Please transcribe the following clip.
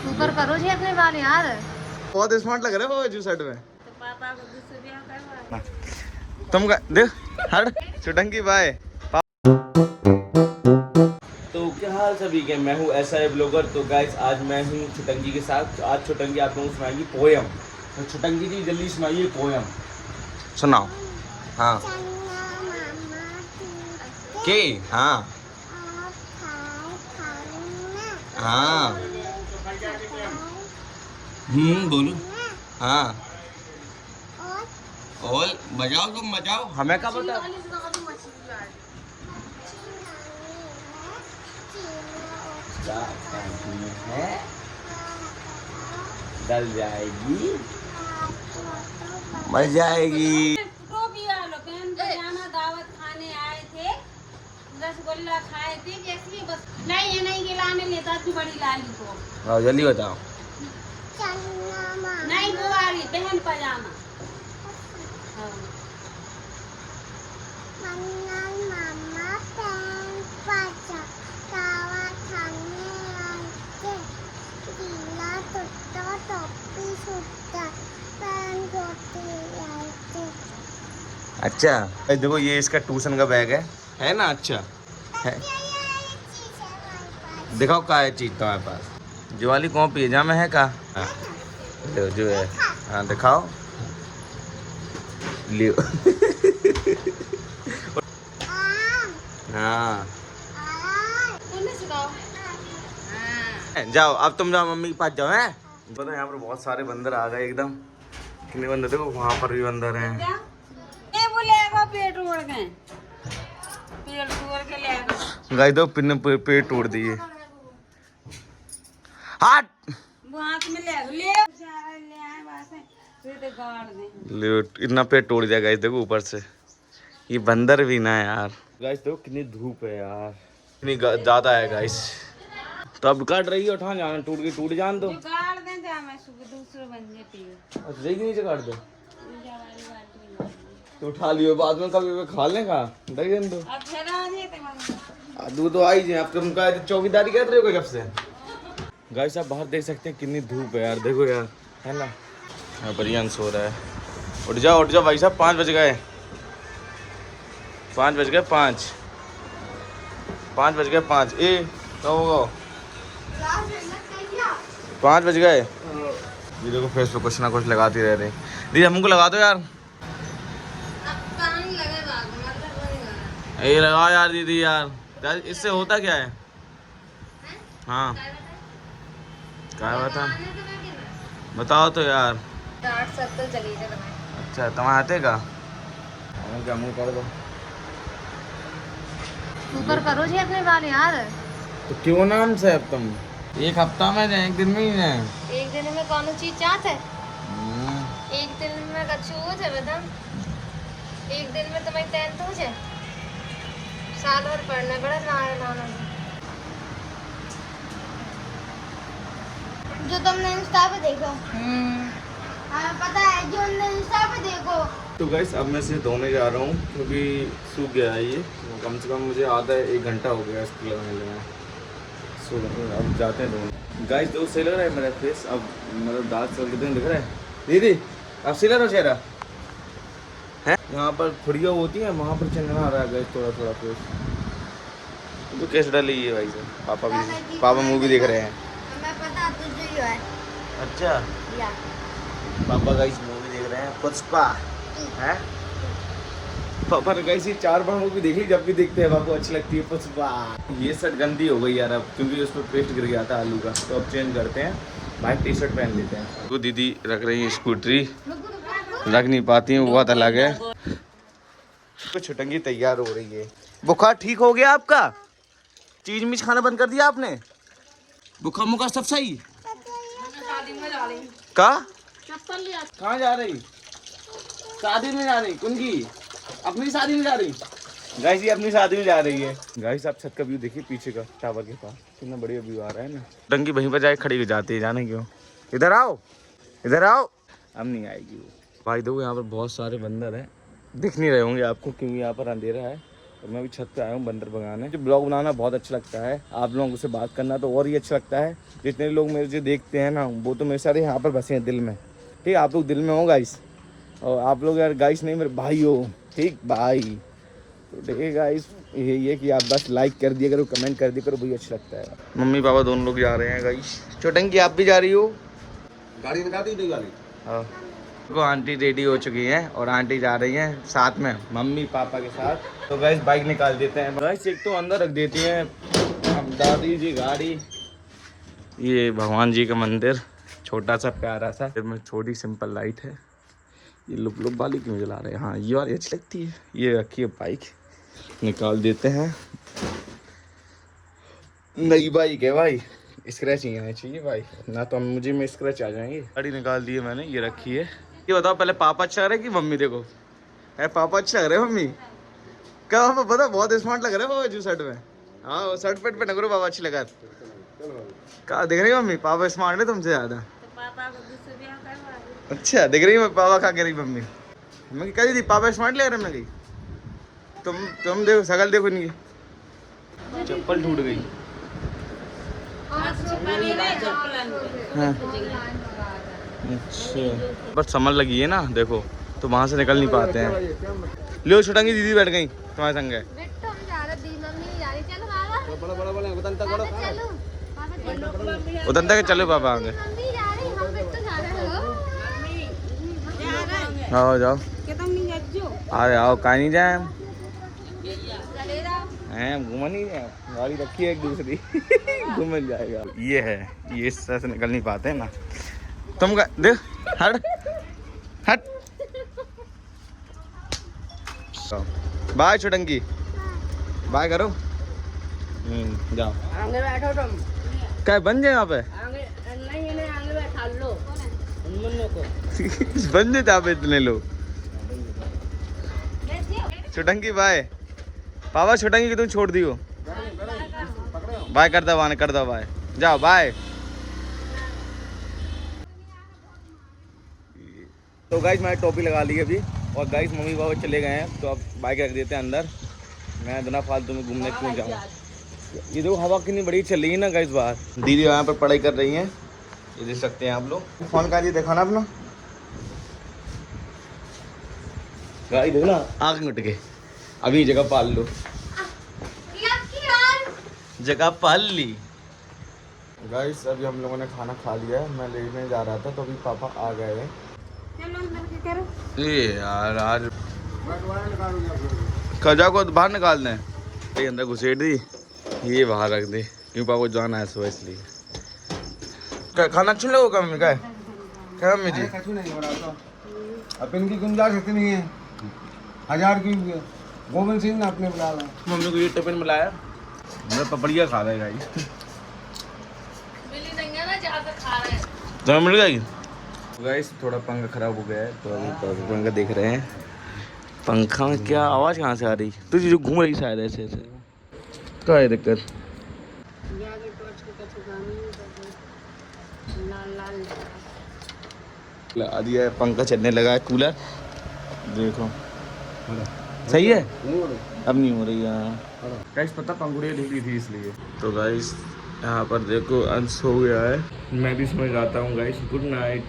ऊपर करो जी अपने बाल यार। बहुत स्मार्ट लग रहा है वो जो शर्ट में। तो पापा को दूसरे ब्याह करवा। तुम देख हट चुटंकी बाय। तो क्या हाल सभी के, मैं हूँ SI ब्लॉगर। तो गाइस आज मैं हूँ छुटंकी के साथ। आज छुटंकी आप लोगों को सुनाएगी पोयम। तो छुटंकी जी जल्दी सुनाइए पोयम। सुनाओ। हाँ के हाँ हाँ बोलो। हाँ और बजाओ, तुम बजाओ, हमें क्या पता। है डल जाएगी, मर जाएगी। टोपी वालों पहन पजामा दावत खाने आए थे, रसगुल्ला खाए थे कैसी बस। नहीं ये नहीं खिलाने लेता तू बड़ी लाली को। जल्दी बताओ। नहीं वो आ रही पहन पजामा। अच्छा देखो ये इसका ट्यूशन का बैग है ना। अच्छा है, दिखाओ का है चीज तुम्हारे पास। जो वाली कॉपी है जामे है का। हाँ जो है, हाँ दिखाओ लियो। हाँ जाओ अब तुम जाओ मम्मी के पास जाओ। हैं पता यहाँ पर बहुत सारे बंदर आ गए एकदम। कितने बंदर देखो, वहाँ पर भी बंदर हैं। ये बोले पेट उड़ गए, पेट तोड़ के ले आएगा। गाइस दो पिन पेट तोड़ दिए। हट वो हाथ में ले ले आए वासे फिर तो गाड़ दे। ले इतना पेट तोड़ दिया गाइस देखो ऊपर से। ये बंदर भी ना यार। गाइस देखो कितनी धूप है यार, इतनी ज्यादा है गाइस। तो अब काट रही है, उठा जाना, टूट जान दो। गाड़ दे जा मैं सुबह दूसरे बंदे पी। अच्छा के नीचे काट दो तो उठा लियो, बाद में कभी खा लें खा दे दो। अब फिर आ जाते दूध तो आई जाए। अब तुम का चौकीदारी कर रहे हो जब से। गाइस आप बाहर देख सकते हैं कितनी धूप है यार, देखो यार है ना। यहाँ पर यान सो रहा है। उठ जाओ भाई साहब, 5 बज गए। 5 बज गए 5 ए कब होगा। 5 बज गए। ये देखो फेस पे कुछ ना कुछ लगाती रह रही। दीदी हमको लगा दो यार। ये लगाओ यार दीदी यार, इससे होता क्या है। हाँ क्या बता, बताओ तो यार। अच्छा तुम्हें आते का क्या मुँह कर दो। ऊपर करो जी अपने बाल यार। तो क्यों नाम से अब तुम एक हफ्ता में जाए, एक दिन में ही जाए। एक दिन में कौन चीज चाहते है। एक दिन में कछु हो जाए बदम। एक दिन में तुम्हें 10th हो जाए, साल भर पढ़ना पड़े ना। जो तुमने इंस्टा पे देखो। हमें पता है जो तुमने इंस्टा पे देखो। तो गाइस अब मैं इसे धोने जा रहा हूँ क्योंकि सूख गया है ये। कम से कम मुझे आधा 1 घंटा हो गया इसको लगाने में। सो अब जाते हैं धोने। गाइस तो सही लग रहा है मेरा फेस अब, मतलब दांत चल कितने दिख रहा है। दीदी अब सही लग रहा चेहरा है। यहाँ पर खुड़िया होती है वहाँ पर चलना आ रहा है गाइस थोड़ा फेस। तो कैसे डाली है भाई साहब। पापा मूवी देख रहे हैं। हमें पता तुझे ही है। अच्छा पापा गाइस मूवी देख रहे हैं पुष्पा है। पापा ने गाइस ये 4 बार मूवी देख ली, जब भी देखते हैं पापा अच्छी लगती है पुष्पा। ये शर्ट गंदी हो गई यार अब, क्योंकि उस पर पेस्ट गिर गया था आलू का। तो अब चेंज करते हैं, भाई टी-शर्ट पहन लेते हैं। तो दीदी रख रही है स्कूटरी, रख नहीं पाती है, बहुत अलग है। तो छुटंगी तैयार हो रही है। बुखार ठीक हो गया आपका? चीज मिच खाना बंद कर दिया आपने? बुखार मुखार सब सही? का कहाँ जा रही? शादी में जा रही? उनकी अपनी शादी में जा रही? गाइस ये अपनी शादी में जा रही है। गाइस आप छत का व्यू देखिए पीछे का, टावर के पास कितना बढ़िया व्यू आ रहा है ना। टंकी वहीं पर जाके खड़ी हो जाती है, जाने क्यों। इधर आओ अब नहीं आएगी वो। भाई देखो यहाँ पर बहुत सारे बंदर हैं, दिख नहीं रहे होंगे आपको क्योंकि यहाँ पर अंधेरा है। तो मैं भी छत पे आया हूँ बंदर भगाने। मुझे ब्लॉग बनाना बहुत अच्छा लगता है, आप लोगों से बात करना तो और ही अच्छा लगता है। जितने लोग मेरे जो देखते हैं ना वो तो मेरे सारे यहाँ पर बसे हैं दिल में। ठीक है, आप लोग दिल में हो गाइस, और आप लोग यार गाइस नहीं मेरे भाई हो, ठीक भाई। तो देखिए गाइस यही है कि आप बस लाइक कर दिया करो, कमेंट कर दिया करो, वही अच्छा लगता है। मम्मी पापा दोनों लोग जा रहे हैं गाइस। छोटंकी आप भी जा रही हो? गाड़ी निकाल दी गाड़ी। हाँ, को आंटी रेडी हो चुकी हैं और आंटी जा रही हैं साथ में मम्मी पापा के साथ। तो गाइस बाइक निकाल देते हैं गाइस, एक तो अंदर रख देती हैं हम दादी जी गाड़ी। ये भगवान जी का मंदिर छोटा सा प्यारा सा, इसमें छोटी सिंपल लाइट है। ये लुक लुक वाली क्यों जला रहे हैं? हाँ ये वाली अच्छी लगती है। ये रखी है बाइक, निकाल देते हैं। नई बाइक है भाई, स्क्रैच नहीं आना चाहिए भाई, ना तो मुझे में स्क्रैच आ जाएंगे। गाड़ी निकाल दी है मैंने, ये रखी है। ये बताओ पहले पापा अच्छा लग रहा है कि मम्मी? देखो है पापा अच्छा लग रहे हैं, मम्मी क्या पापा पता बहुत स्मार्ट लग रहे हैं पापा जो शर्ट में। हाँ शर्ट पेट पे नगरो पापा अच्छी लगा। क्या दिख रही है मम्मी? पापा स्मार्ट है तुमसे ज़्यादा। अच्छा दिख रही है पापा, क्या कह रही मम्मी? मैं कह रही थी पापा स्मार्ट लग रहे हैं। मैं कही तुम देखो शकल देखो इनकी, चप्पल टूट गई। हाँ। अच्छा बस समझ लगी है ना, देखो तो वहाँ से निकल नहीं पाते हैं। लो छोटंगी दीदी बैठ गई तुम्हारे संग है। उतन तक चलो पापा आगे। आओ जाओ, अरे आओ कहीं नहीं जाए हैं, घूमन नहीं जाए, गाड़ी रखी है एक दूसरी घूमन जाएगा। ये है, ये इस तरह से निकल नहीं पाते हैं ना। तुम देख हट हट। बाय छोटंकी, बाय करो। जाओ आगे बैठो तुम, क्या बन जाए यहाँ पे? आगे बैठा लो बन जाते आप इतने लोग। छोटंकी बाय। पापा छोटंकी की तुम छोड़ दियो, बाय कर दो, कर दो बाय, जाओ बाय। तो गाइस मैंने टोपी लगा ली अभी, और गाइस मम्मी पापा चले गए हैं तो अब बाइक रख देते हैं अंदर। मैं बिना फालतू में घूमने क्यों जाऊँ। ये देखो हवा कितनी बड़ी चल रही है ना गाइस बाहर। दीदी यहाँ पर पढ़ाई कर रही हैं, ये देख सकते हैं आप लोग। फोन का जी दिखाना अपना, गाइस देखो ना आँख मिट के, अभी जगह पाल लो, जगह पाल ली। गाइस अभी हम लोगों ने खाना खा लिया है, मैं लेने जा रहा था तो अभी पापा आ गए हैं। ये यार आज खजा को बाहर निकाल दें, ये अंदर घुसेड़ दी, ये बाहर रख दे क्यों पापा को जाना है सुबह इसलिए। क्या खाना अच्छा लगेगा मम्मी? क्या मम्मी जी? अब इनकी गुंजाइश इतनी है, 1000 की गोविंद सिंह ने अपने बुला ला। मम्मी को ये टिफिन मिलाया, मैं पपड़िया खा रहा है तो मिल जाएगी। गाइस थोड़ा पंखा खराब हो गया है तो अभी पंखा देख रहे हैं। पंखा में क्या आवाज़ कहाँ से आ रही? तुझे जो घूम रही शायद ऐसे ऐसे, क्या है दिक्कत? लगा दिया है, पंखा चलने लगा है, कूलर देखो सही है, अब नहीं हो रही है गाइस। पता पंखुड़िया ढीली थी इसलिए। तो गाइस यहाँ पर देखो अंश हो गया है, मैं भी समझ आता हूँ गाइस। Good night.